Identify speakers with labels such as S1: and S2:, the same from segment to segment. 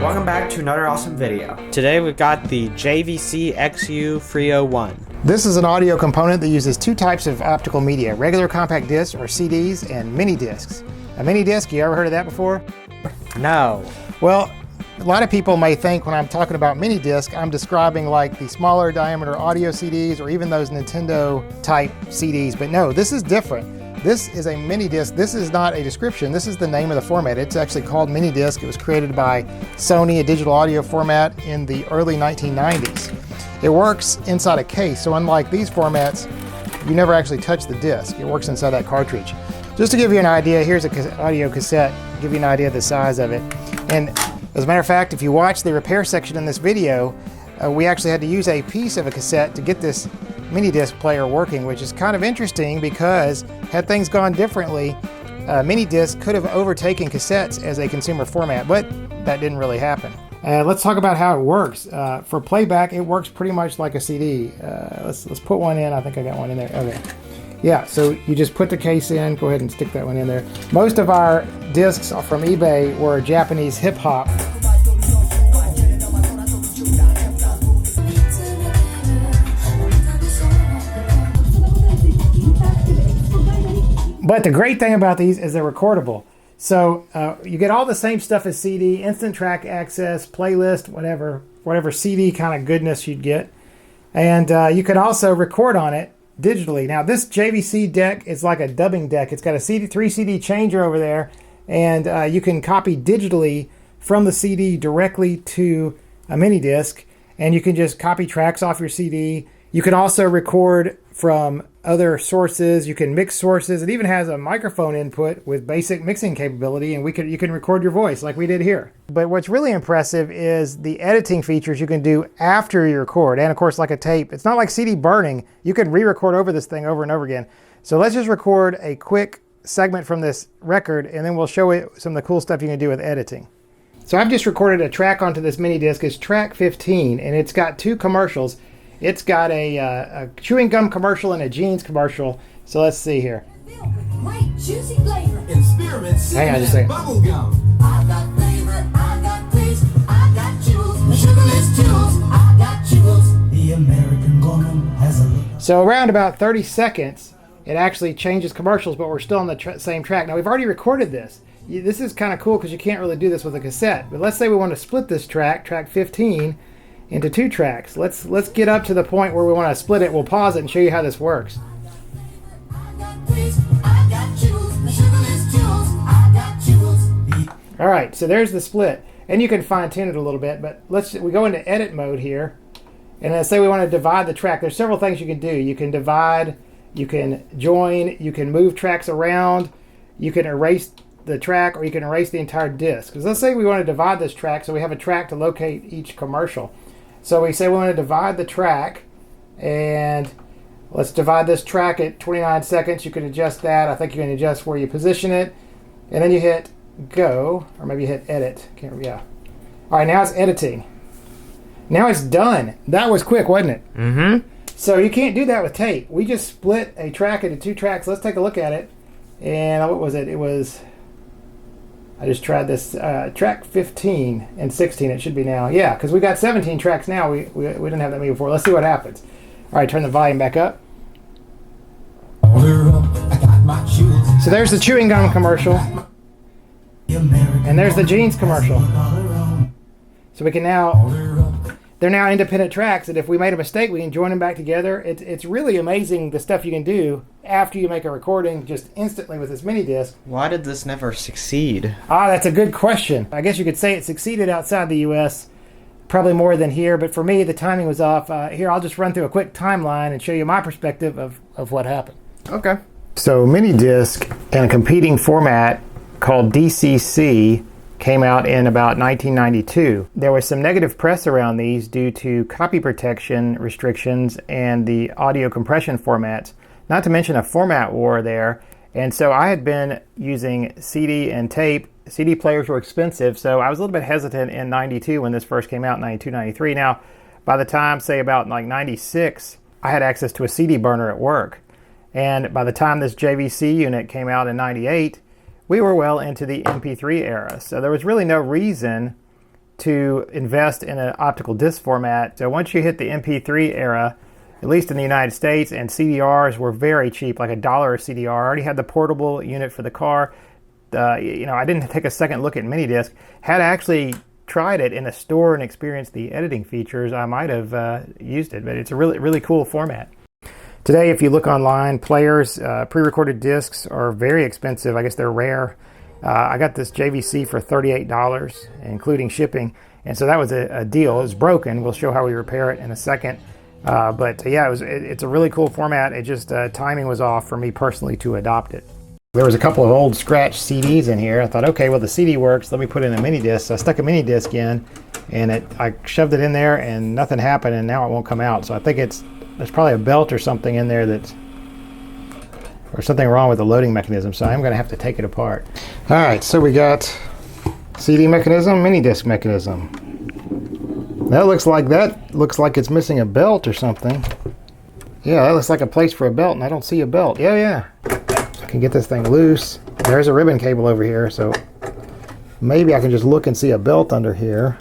S1: Welcome back to another awesome video.
S2: Today we've got the JVC XU-301.
S3: This is an audio component that uses two types of optical media, regular compact discs or CDs and mini discs. A mini disc, you ever heard of that before?
S2: No.
S3: Well, a lot of people may think when I'm talking about mini disc, I'm describing like the smaller diameter audio CDs or even those Nintendo type CDs, but no, this is different. This is a mini disc. This is not a description. This is the name of the format. It's actually called mini disc. It was created by Sony, a digital audio format in the early 1990s. It works inside a case, so unlike these formats, you never actually touch the disc. It works inside that cartridge. Just to give you an idea, here's an audio cassette, give you an idea of the size of it. And as a matter of fact, if you watch the repair section in this video, we actually had to use a piece of a cassette to get this mini disc player working, which is kind of interesting because had things gone differently, mini disc could have overtaken cassettes as a consumer format, but that didn't really happen. Let's talk about how it works. For playback, it works pretty much like a CD. Let's put one in. I think I got one in there. Okay. Yeah, so you just put the case in. Go ahead and stick that one in there. Most of our discs from eBay were Japanese hip hop. But the great thing about these is they're recordable. So you get all the same stuff as CD, instant track access, playlist, whatever CD kind of goodness you'd get. And you can also record on it digitally. Now this JVC deck is like a dubbing deck. It's got a 3 CD changer over there, and you can copy digitally from the CD directly to a mini disc, and you can just copy tracks off your CD. You can also record from other sources. You can mix sources. It even has a microphone input with basic mixing capability, and you can record your voice like we did here. But what's really impressive is the editing features you can do after you record, and of course like a tape. It's not like CD burning. You can re-record over this thing over and over again. So let's just record a quick segment from this record, and then we'll show you some of the cool stuff you can do with editing. So I've just recorded a track onto this mini disc. It's track 15, and it's got two commercials. It's got a chewing gum commercial and a jeans commercial. So let's see here. Hang on just a second. So around about 30 seconds, it actually changes commercials, but we're still on the same track. Now we've already recorded this. This is kind of cool because you can't really do this with a cassette. But let's say we want to split this track 15, into two tracks. Let's get up to the point where we want to split it. We'll pause it and show you how this works. All right, so there's the split, and you can fine tune it a little bit. But we go into edit mode here, and let's say we want to divide the track. There's several things you can do. You can divide, you can join, you can move tracks around, you can erase the track, or you can erase the entire disc. Because let's say we want to divide this track, so we have a track to locate each commercial. So we say we want to divide the track, and let's divide this track at 29 seconds. You can adjust that. I think you can adjust where you position it, and then you hit go, or maybe you hit edit. Can't remember. Yeah. All right, now it's editing. Now it's done. That was quick, wasn't it?
S2: Mm-hmm.
S3: So you can't do that with tape. We just split a track into two tracks. Let's take a look at it. And what was it? It was, I just tried this track 15 and 16. It should be now. Yeah, because we got 17 tracks now. We didn't have that many before. Let's see what happens. All right, turn the volume back up. So there's the chewing gum commercial. And there's the jeans commercial. So we can they're now independent tracks, and if we made a mistake, we can join them back together. It's really amazing the stuff you can do after you make a recording just instantly with this mini disc.
S2: Why did this never succeed?
S3: That's a good question. I guess you could say it succeeded outside the U.S., probably more than here, but for me, the timing was off. Here, I'll just run through a quick timeline and show you my perspective of what happened.
S2: Okay.
S3: So mini disc and a competing format called DCC came out in about 1992. There was some negative press around these due to copy protection restrictions and the audio compression formats, not to mention a format war there. And so I had been using CD and tape. CD players were expensive, so I was a little bit hesitant in 92 when this first came out, 92, 93. Now, by the time, say about like 96, I had access to a CD burner at work. And by the time this JVC unit came out in 98, we were well into the MP3 era. So there was really no reason to invest in an optical disc format. So once you hit the MP3 era, at least in the United States, and CDRs were very cheap, like $1 a CDR. I already had the portable unit for the car. I didn't take a second look at minidisc. Had actually tried it in a store and experienced the editing features, I might have used it, but it's a really, really cool format. Today, if you look online, players, pre-recorded discs are very expensive. I guess they're rare. I got this JVC for $38, including shipping, and so that was a deal. It was broken. We'll show how we repair it in a second. But yeah, it's a really cool format. It just timing was off for me personally to adopt it. There was a couple of old scratch CDs in here. I thought, okay, well the CD works. Let me put in a mini disc. So I stuck a mini disc in, and I shoved it in there, and nothing happened, and now it won't come out. So I think there's probably a belt or something in there or something wrong with the loading mechanism. So I'm going to have to take it apart. All right, so we got CD mechanism, mini disc mechanism. That looks like it's missing a belt or something. Yeah, that looks like a place for a belt, and I don't see a belt. Yeah. I can get this thing loose. There's a ribbon cable over here, so maybe I can just look and see a belt under here.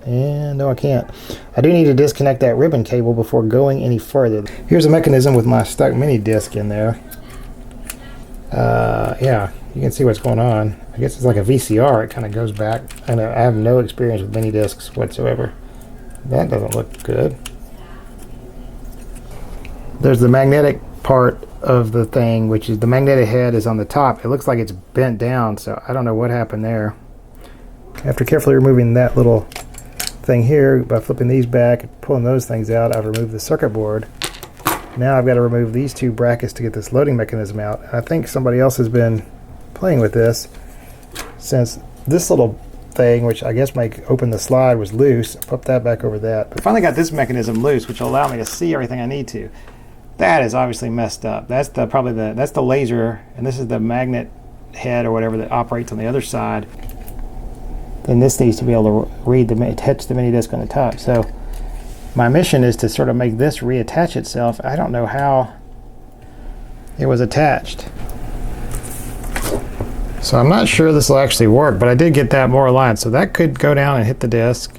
S3: And no, I can't. I do need to disconnect that ribbon cable before going any further. Here's a mechanism with my stuck mini disc in there. Yeah, you can see what's going on. I guess it's like a VCR. It kind of goes back. I have no experience with mini discs whatsoever. That doesn't look good. There's the magnetic part of the thing, which is the magnetic head is on the top. It looks like it's bent down, so I don't know what happened there. After carefully removing that little thing here by flipping these back and pulling those things out, I've removed the circuit board. Now I've got to remove these two brackets to get this loading mechanism out. I think somebody else has been playing with this, since this little thing, which I guess might open the slide, was loose. I'll put that back over that. But finally got this mechanism loose, which will allow me to see everything I need to. That is obviously messed up. That's the laser, and this is the magnet head or whatever that operates on the other side. Then this needs to be able to read touch the mini disc on the top. So my mission is to sort of make this reattach itself. I don't know how it was attached. So I'm not sure this will actually work, but I did get that more aligned. So that could go down and hit the disc.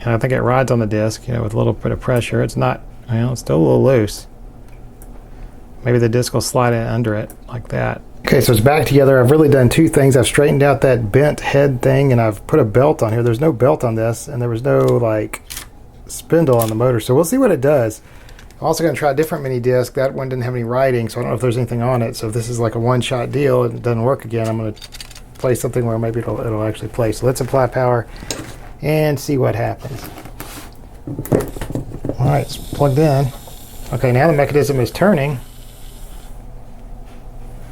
S3: And I think it rides on the disc, with a little bit of pressure. It's not, it's still a little loose. Maybe the disc will slide in under it like that. Okay, so it's back together. I've really done two things. I've straightened out that bent head thing, and I've put a belt on here. There's no belt on this, and there was no spindle on the motor. So we'll see what it does. I'm also going to try a different mini disc. That one didn't have any writing, so I don't know if there's anything on it. So if this is like a one-shot deal and it doesn't work again, I'm going to play something where maybe it'll actually play. So let's apply power and see what happens. All right, it's plugged in. Okay, now the mechanism is turning.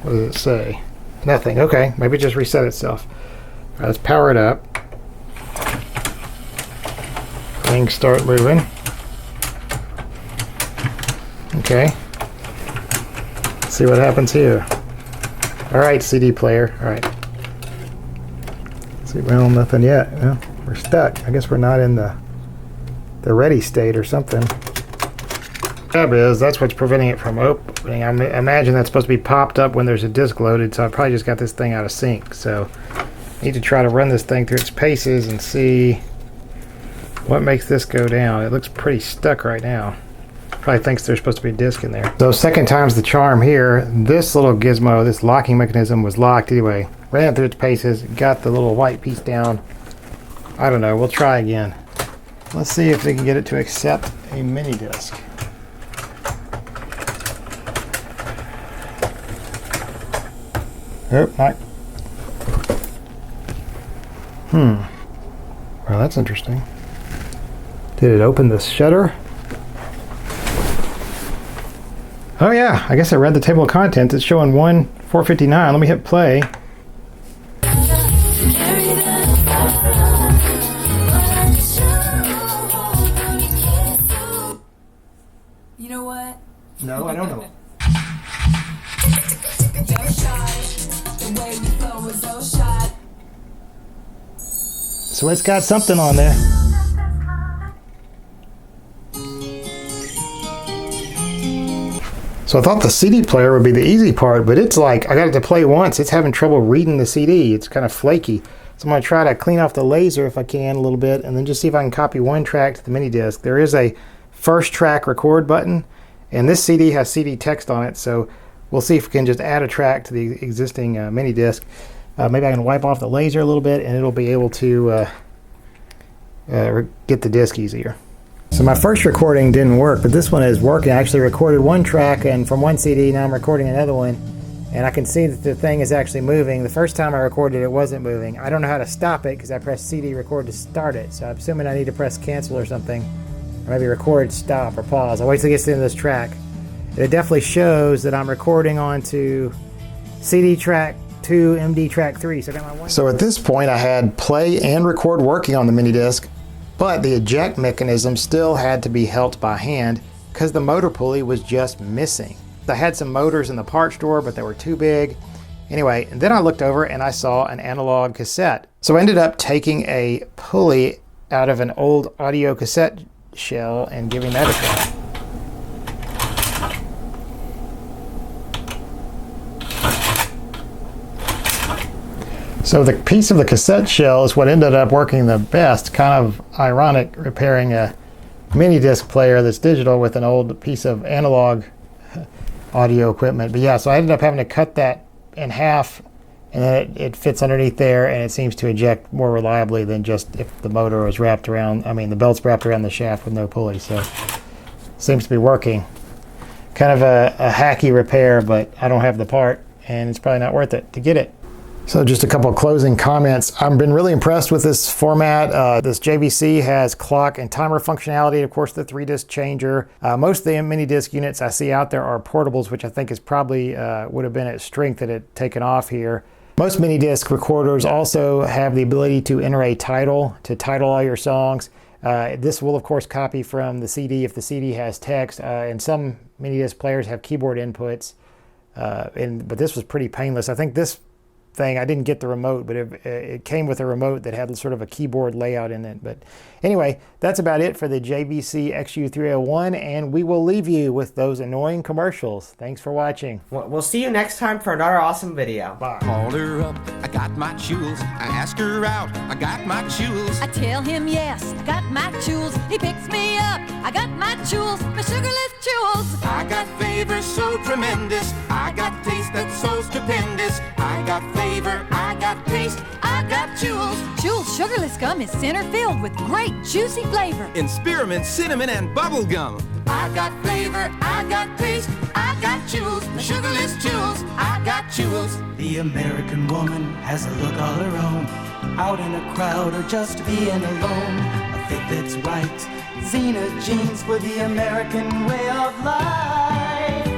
S3: What does it say? Nothing. Okay, maybe it just reset itself. All right, let's power it up. Things start moving. Okay. Let's see what happens here. All right, CD player. All right. Let's see, well, nothing yet. Well, we're stuck. I guess we're not in the ready state or something. That's what's preventing it from opening. I imagine that's supposed to be popped up when there's a disc loaded, so I probably just got this thing out of sync. So I need to try to run this thing through its paces and see what makes this go down. It looks pretty stuck right now. Probably thinks there's supposed to be a disc in there. So second time's the charm here. This little gizmo, this locking mechanism, was locked anyway. Ran it through its paces, got the little white piece down. I don't know, we'll try again. Let's see if they can get it to accept a mini disc. Nope, not. Well, that's interesting. Did it open the shutter? Oh yeah, I guess I read the table of contents. It's showing 1/459. Let me hit play.
S4: You know what?
S3: No, I don't know. So it's got something on there. So I thought the CD player would be the easy part, but it's like, I got it to play once, it's having trouble reading the CD. It's kind of flaky. So I'm going to try to clean off the laser if I can a little bit, and then just see if I can copy one track to the mini disc. There is a first track record button, and this CD has CD text on it, so we'll see if we can just add a track to the existing mini disc. Maybe I can wipe off the laser a little bit, and it'll be able to get the disc easier. So my first recording didn't work, but this one is working. I actually recorded one track and from one CD, now I'm recording another one, and I can see that the thing is actually moving. The first time I recorded it wasn't moving. I don't know how to stop it because I pressed CD record to start it, so I'm assuming I need to press cancel or something, or maybe record, stop, or pause. I'll wait till it gets to the end of this track. It definitely shows that I'm recording onto CD track 2, MD track 3. So at this point I had play and record working on the mini disc, but the eject mechanism still had to be held by hand because the motor pulley was just missing. I had some motors in the parts drawer, but they were too big. Anyway, and then I looked over and I saw an analog cassette. So I ended up taking a pulley out of an old audio cassette shell and giving that a try. So the piece of the cassette shell is what ended up working the best. Kind of ironic, repairing a mini disc player that's digital with an old piece of analog audio equipment. But yeah, so I ended up having to cut that in half, and then it fits underneath there, and it seems to eject more reliably than just if the motor was wrapped around, the belt's wrapped around the shaft with no pulley. So seems to be working. Kind of a hacky repair, but I don't have the part, and it's probably not worth it to get it. So just a couple of closing comments. I've been really impressed with this format. This JVC has clock and timer functionality, of course the 3-disc changer. Most of the mini disc units I see out there are portables, which I think is probably would have been its strength that it taken off here. Most mini disc recorders also have the ability to enter a title, to title all your songs. This will of course copy from the CD if the CD has text, and some mini disc players have keyboard inputs, but this was pretty painless. I think this thing, I didn't get the remote, but it came with a remote that had sort of a keyboard layout in it. But anyway, that's about it for the JVC XU-301, and we will leave you with those annoying commercials. Thanks for watching.
S1: We'll see you next time for another awesome video.
S3: Bye.
S5: Called her up, I got my jewels. I ask her out, I got my jewels.
S6: I tell him yes, I got my jewels. He picks me up, I got my jewels, my sugarless jewels.
S5: I got flavor so tremendous. I got taste that's so stupendous. I got flavor, I got taste, I got jewels.
S6: Jewels sugarless gum is center filled with great juicy flavor.
S5: In spearmint, cinnamon, and bubble gum. I got flavor, I got taste, I got jewels. My sugarless jewels, I got jewels.
S7: The American woman has a look all her own, out in a crowd or just being alone. A fit that's right, Xena jeans for the American way of life.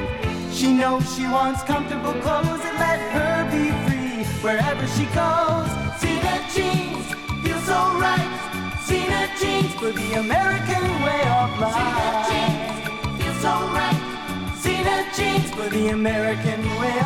S7: She knows she wants comfortable clothes and let her be free wherever she goes. Xena jeans feel so right. Xena jeans for the American way of life. Xena jeans feel so right. Xena jeans for the American way of life.